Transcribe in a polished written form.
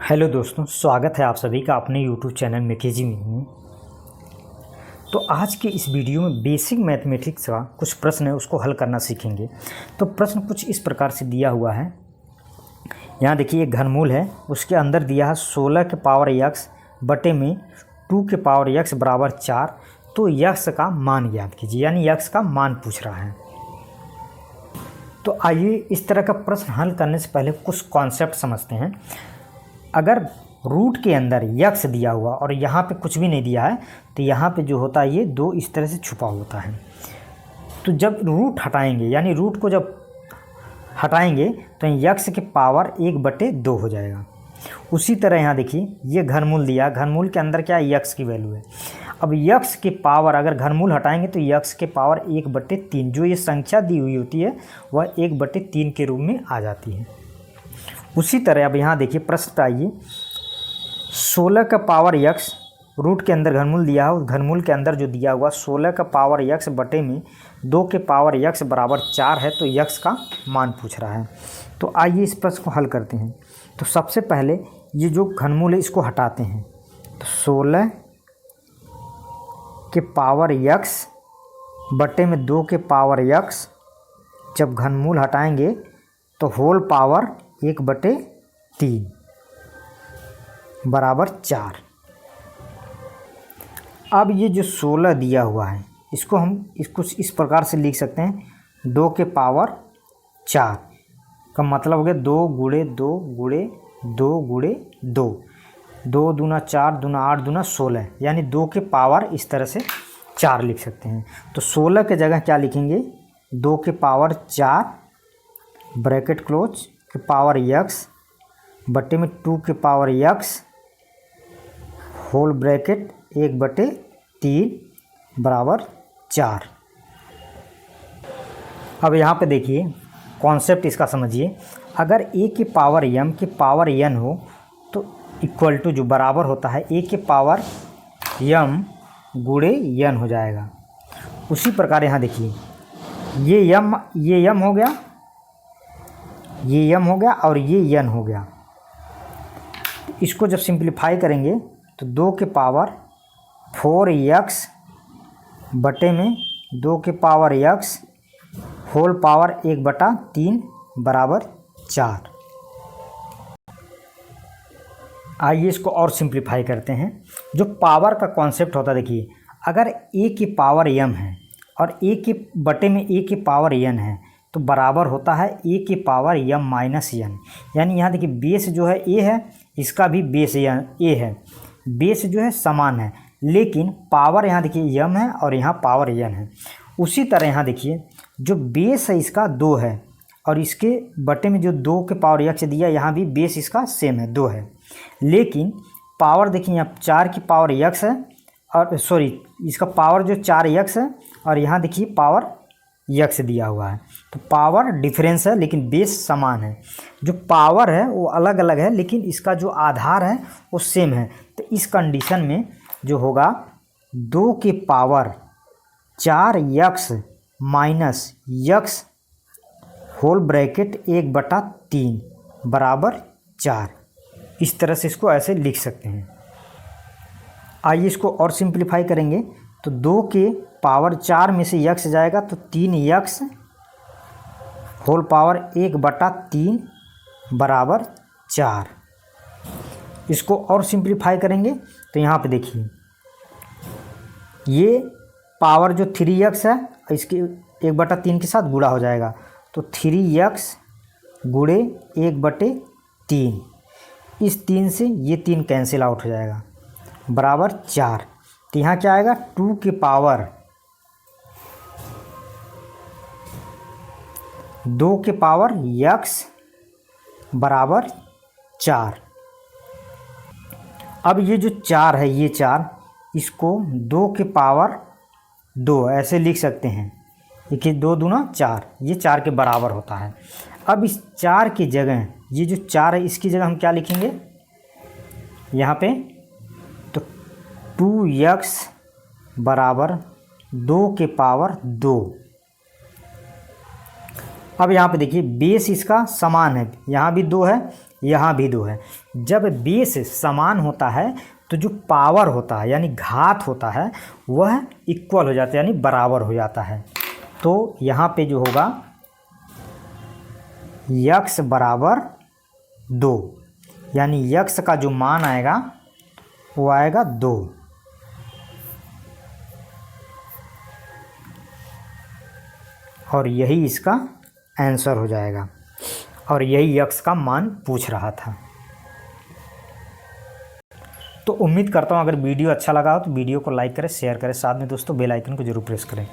Hello दोस्तों, स्वागत है आप सभी का अपने यूट्यूब चैनल मेकेजी में। तो आज के इस वीडियो में बेसिक मैथमेटिक्स का कुछ प्रश्न है, उसको हल करना सीखेंगे। तो प्रश्न कुछ इस प्रकार से दिया हुआ है। यहाँ देखिए, एक घनमूल है, उसके अंदर दिया है 16 के पावर x बटे में 2 के पावर x बराबर 4। तो x का मान ज्ञात कीजिए, यानी x का मान पूछ रहा है। तो आइए इस तरह का प्रश्न हल करने से पहले कुछ कॉन्सेप्ट समझते हैं। अगर रूट के अंदर यक्स दिया हुआ और यहाँ पे कुछ भी नहीं दिया है तो यहाँ पे जो होता है ये 2 इस तरह से छुपा होता है। तो जब रूट हटाएंगे, यानी रूट को जब हटाएंगे तो यक्स के पावर 1/2 हो जाएगा। उसी तरह यहाँ देखिए, ये घनमूल दिया, घनमूल के अंदर क्या है, यक्स की वैल्यू है। अब यक्स के पावर अगर घनमूल हटाएंगे तो यक्स के पावर 1/3, जो ये संख्या दी हुई होती है वह 1/3 के रूप में आ जाती है। उसी तरह अब यहाँ देखिए, प्रश्न आइए, 16 का पावर x रूट के अंदर घनमूल दिया है, उस घनमूल के अंदर जो दिया हुआ 16 का पावर x बटे में 2 के पावर x बराबर 4 है। तो x का मान पूछ रहा है। तो आइए इस प्रश्न को हल करते हैं। तो सबसे पहले ये जो घनमूल है इसको हटाते हैं। तो 16 के पावर x बटे में 2 के पावर x, जब घनमूल हटाएंगे तो होल पावर 1/3 बराबर 4। अब ये जो 16 दिया हुआ है इसको हम कुछ इस प्रकार से लिख सकते हैं, 2 के पावर 4 का मतलब हो गया 2 गुणे 2 गुणे 2 गुणे 2, 2 दूना 4 दूना 8 दूना 16, यानी 2 के पावर इस तरह से 4 लिख सकते हैं। तो 16 के जगह क्या लिखेंगे, 2 के पावर 4 ब्रैकेट क्लोज के पावर x बटे में 2 के पावर x होल ब्रैकेट 1/3 बराबर 4। अब यहाँ पे देखिए, कॉन्सेप्ट इसका समझिए। अगर a के पावर m के पावर n हो तो इक्वल टू जो बराबर होता है a के पावर m गुणे n हो जाएगा। उसी प्रकार यहाँ देखिए, ये m हो गया, ये m हो गया और ये n हो गया। इसको जब सिंप्लीफाई करेंगे तो 2 के पावर 4x बटे में 2 के पावर x होल पावर 1/3 बराबर 4। आइए इसको और सिंप्लीफाई करते हैं। जो पावर का कॉन्सेप्ट होता है, देखिए, अगर a की पावर m है और a के बटे में a की पावर n है तो बराबर होता है a की पावर m माइनस n। यानी यहाँ देखिए, बेस जो है a है, इसका भी बेस a है, बेस जो है समान है, लेकिन पावर यहाँ देखिए m है और यहाँ पावर n है। उसी तरह यहाँ देखिए, जो बेस है इसका 2 है और इसके बटे में जो 2 के पावर x दिया, यहाँ भी बेस इसका सेम है, 2 है, लेकिन पावर देखिए यहाँ 4 की पावर x है, और सॉरी इसका पावर जो 4x है और यहाँ देखिए पावर x दिया हुआ है। तो पावर डिफरेंस है लेकिन बेस समान है। जो पावर है वो अलग अलग है लेकिन इसका जो आधार है वो सेम है। तो इस कंडीशन में जो होगा, 2 के power 4x minus x whole bracket 1/3 बराबर 4। इस तरह से इसको ऐसे लिख सकते हैं। आइए इसको और सिंप्लीफाई करेंगे तो 2 के पावर 4 में से x जाएगा तो 3x होल पावर 1/3 बराबर 4। इसको और सिंप्लीफाई करेंगे तो यहाँ पे देखिए, ये पावर जो 3x है इसके 1/3 के साथ गुणा हो जाएगा, तो 3x गुणे 1/3, इस 3 से ये 3 कैंसिल आउट हो जाएगा बराबर 4। तो यहाँ क्या आएगा, 2 के पावर 2 के पावर x बराबर 4। अब ये जो 4 है, ये 4, इसको 2 के पावर 2 ऐसे लिख सकते हैं, देखिए 2 दूना 4, ये 4 के बराबर होता है। अब इस 4 की जगह, ये जो 4 है इसकी जगह हम क्या लिखेंगे यहाँ पे, तो 2x बराबर 2 के पावर 2। अब यहाँ पे देखिए, बेस इसका समान है, यहाँ भी 2 है, यहाँ भी 2 है। जब बेस समान होता है तो जो पावर होता है यानी घात होता है वह इक्वल हो जाता है यानी बराबर हो जाता है। तो यहाँ पे जो होगा x बराबर 2 यानी x का जो मान आएगा वो आएगा 2। और यही इसका आंसर हो जाएगा और यही x का मान पूछ रहा था। तो उम्मीद करता हूँ अगर वीडियो अच्छा लगा हो तो वीडियो को लाइक करें, शेयर करें, साथ में दोस्तों बेल आइकन को जरूर प्रेस करें।